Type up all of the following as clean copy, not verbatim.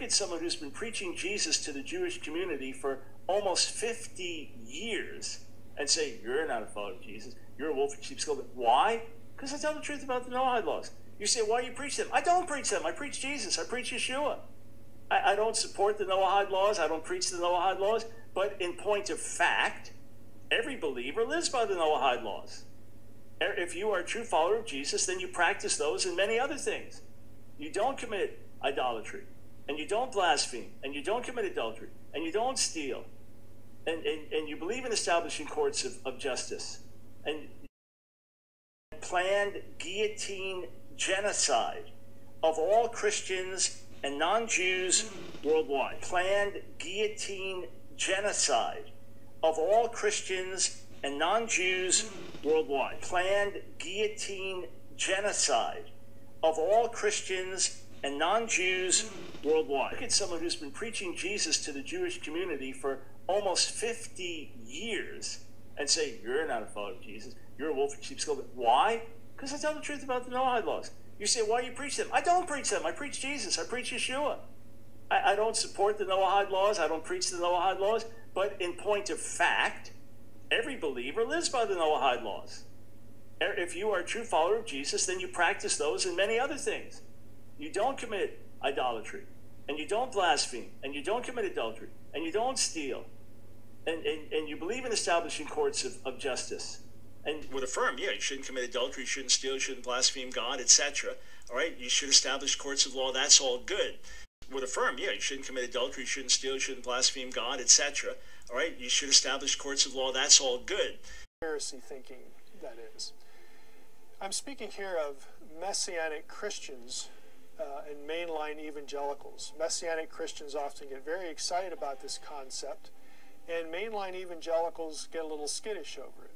at someone who's been preaching Jesus to the Jewish community for almost 50 years and say, you're not a follower of Jesus, you're a wolf in sheep's clothing. Why? Because I tell the truth about the Noahide laws. You say, why do you preach them? I don't preach them. I preach Jesus. I preach Yeshua. I don't support the Noahide laws. I don't preach the Noahide laws. But in point of fact, every believer lives by the Noahide laws. If you are a true follower of Jesus, then you practice those and many other things. You don't commit idolatry, and you don't blaspheme, and you don't commit adultery, and you don't steal, and you believe in establishing courts of justice, and planned guillotine genocide of all Christians and non-Jews worldwide. Planned guillotine genocide of all Christians and non-Jews worldwide. Planned guillotine genocide of all Christians and non-Jews worldwide. Look at someone who's been preaching Jesus to the Jewish community for almost 50 years and say, you're not a follower of Jesus, you're a wolf in sheep's clothing. Why? Because I tell the truth about the Noahide laws. You say, why do you preach them? I don't preach them. I preach Jesus. I preach Yeshua. I don't support the Noahide laws. I don't preach the Noahide laws. But in point of fact, every believer lives by the Noahide laws. If you are a true follower of Jesus, then you practice those and many other things. You don't commit idolatry, and you don't blaspheme, and you don't commit adultery, and you don't steal, and you believe in establishing courts of justice. And would affirm, yeah, you shouldn't commit adultery, you shouldn't steal, you shouldn't blaspheme God, etc. All right, you should establish courts of law. That's all good. Would affirm, yeah, you shouldn't commit adultery, you shouldn't steal, you shouldn't blaspheme God, etc. All right, you should establish courts of law. That's all good. Heresy thinking, that is. I'm speaking here of Messianic Christians and mainline evangelicals. Messianic Christians often get very excited about this concept, and mainline evangelicals get a little skittish over it.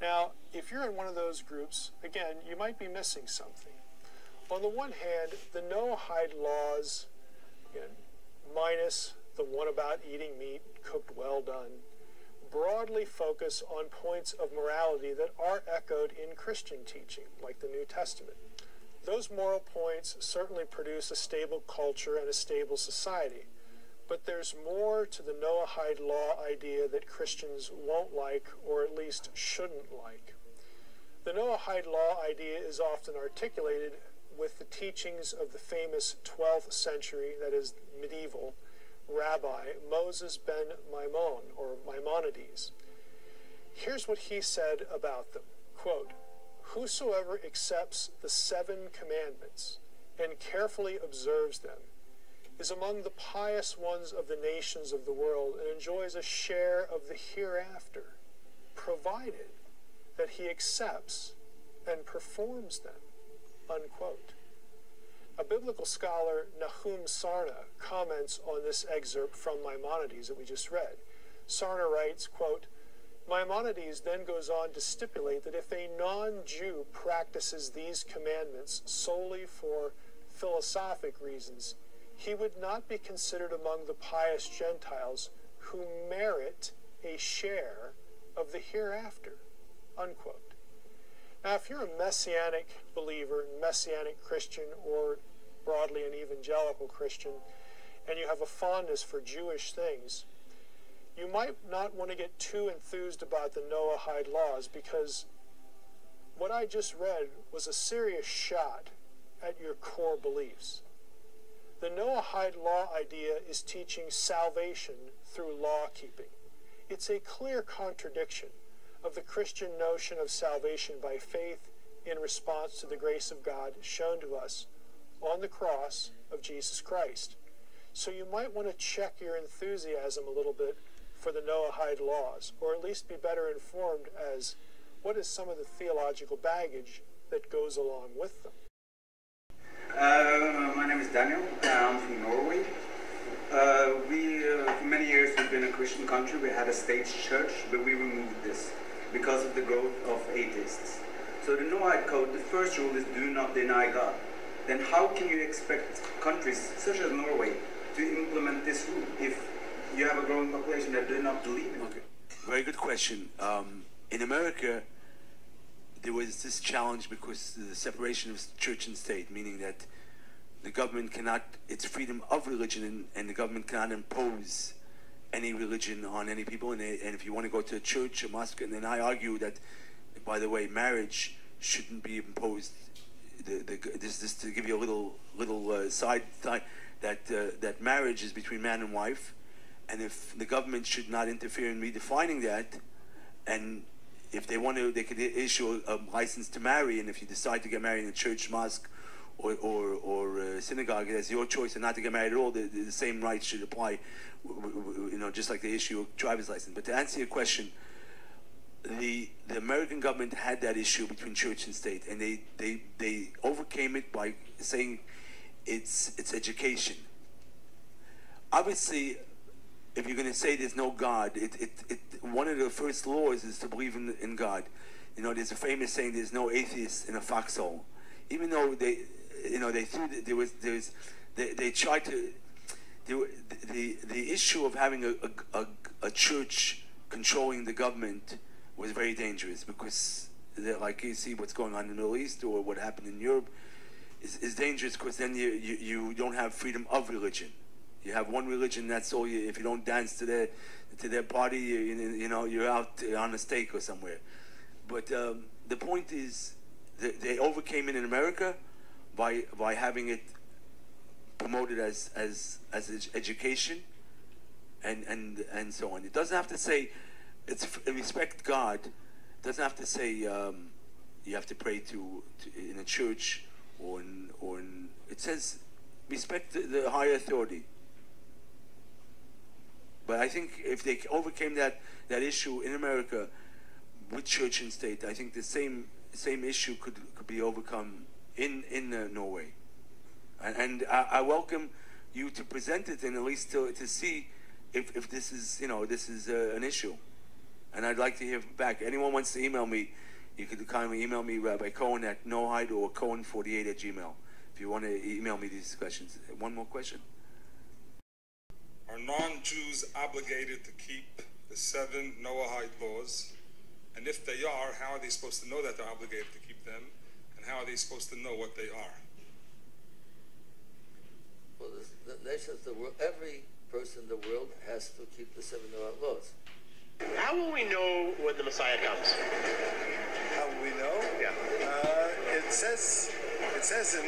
Now, if you're in one of those groups, again, you might be missing something. On the one hand, the Noahide laws, again, minus the one about eating meat cooked well done, broadly focus on points of morality that are echoed in Christian teaching, like the New Testament. Those moral points certainly produce a stable culture and a stable society. But there's more to the Noahide law idea that Christians won't like, or at least shouldn't like. The Noahide law idea is often articulated with the teachings of the famous 12th century, that is medieval, rabbi Moses ben Maimon, or Maimonides. Here's what he said about them, quote, "Whosoever accepts the 7 commandments and carefully observes them is among the pious ones of the nations of the world and enjoys a share of the hereafter, provided that he accepts and performs them," unquote. A biblical scholar, Nahum Sarna, comments on this excerpt from Maimonides that we just read. Sarna writes, quote, "Maimonides then goes on to stipulate that if a non-Jew practices these commandments solely for philosophic reasons, he would not be considered among the pious Gentiles who merit a share of the hereafter," unquote. Now, if you're a Messianic believer, Messianic Christian, or broadly an evangelical Christian, and you have a fondness for Jewish things, you might not want to get too enthused about the Noahide laws, because what I just read was a serious shot at your core beliefs. The Noahide law idea is teaching salvation through law-keeping. It's a clear contradiction of the Christian notion of salvation by faith in response to the grace of God shown to us on the cross of Jesus Christ. So you might want to check your enthusiasm a little bit for the Noahide laws, or at least be better informed as what is some of the theological baggage that goes along with them. My name is Daniel. I'm from Norway. For many years we've been a Christian country. We had a state church, but we removed this because of the growth of atheists. So the Noahide code, the first rule is do not deny God. Then how can you expect countries such as Norway to implement this rule if you have a growing population that do not believe in it? Okay, very good question. In America, there was this challenge because the separation of church and state, meaning that the government cannot, it's freedom of religion, and the government cannot impose any religion on any people. And if you want to go to a church, a mosque, and then I argue that, by the way, marriage shouldn't be imposed. This to give you a little side that marriage is between man and wife, and if the government should not interfere in redefining that, and if they want to, they could issue a license to marry, and if you decide to get married in a church, mosque, or synagogue, it's your choice, and not to get married at all. The same rights should apply, just like they issue a driver's license. But to answer your question, the American government had that issue between church and state, and they overcame it by saying it's education. Obviously, if you're going to say there's no God, one of the first laws is to believe in God. There's a famous saying: "There's no atheist in a foxhole." Even though they tried to. The issue of having a church controlling the government was very dangerous, because like you see what's going on in the Middle East or what happened in Europe is dangerous, because then you don't have freedom of religion. You have one religion, that's all. If you don't dance to their party, you're out on a stake or somewhere. But the point is, they overcame it in America by having it promoted as education and so on. It doesn't have to say it's respect God. It doesn't have to say you have to pray to in a church or in it says respect the higher authority. But I think if they overcame that issue in America with church and state, I think the same issue could be overcome in Norway. And I welcome you to present it, and at least to see if this is an issue. And I'd like to hear back. Anyone wants to email me, you could kindly email me, Rabbi Cohen at Noahide or Cohen48@gmail.com, if you want to email me these questions. One more question. Are non-Jews obligated to keep the 7 Noahide laws? And if they are, how are they supposed to know that they're obligated to keep them? And how are they supposed to know what they are? Well, the nations of the world, every person in the world has to keep the 7 Noahide laws. How will we know when the Messiah comes? How will we know? Yeah. It says in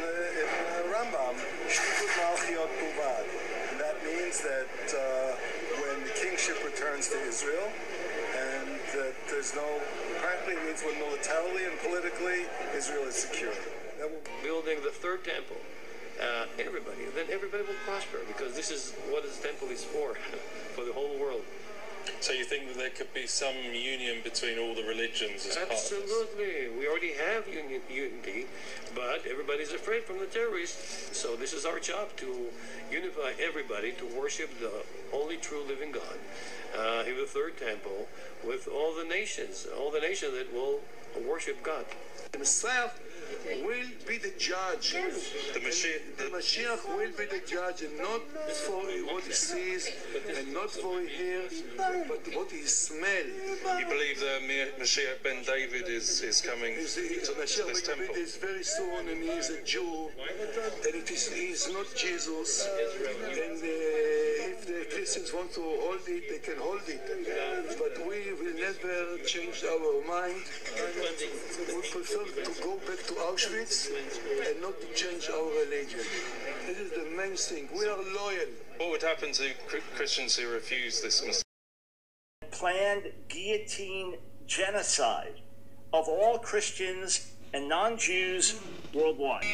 Rambam, Shtikut Malchiot Buvad. And that means that when the kingship returns to Israel, and that there's apparently it means when militarily and politically Israel is secure. Building the 3rd temple, then everybody will prosper, because this is what this temple is for the whole world. So you think that there could be some union between all the religions as part of this? Absolutely. We already have unity, but everybody's afraid from the terrorists. So this is our job, to unify everybody to worship the only true living God in the 3rd temple with all the nations that will worship God. The Messiah will be the judge. The Mashiach will be the judge, and not for what he sees, and not for what he hears, but what he smells. You believe the Mashiach ben David is coming to this temple? David is very soon, and he is a Jew, and he is not Jesus. And if the Christians want to hold it, they can hold it. But we will never change our mind. We prefer to go back to Auschwitz and not to change our religion. This is the main thing. We are loyal. What would happen to Christians who refuse this Messiah? Planned guillotine genocide of all Christians and non-Jews worldwide.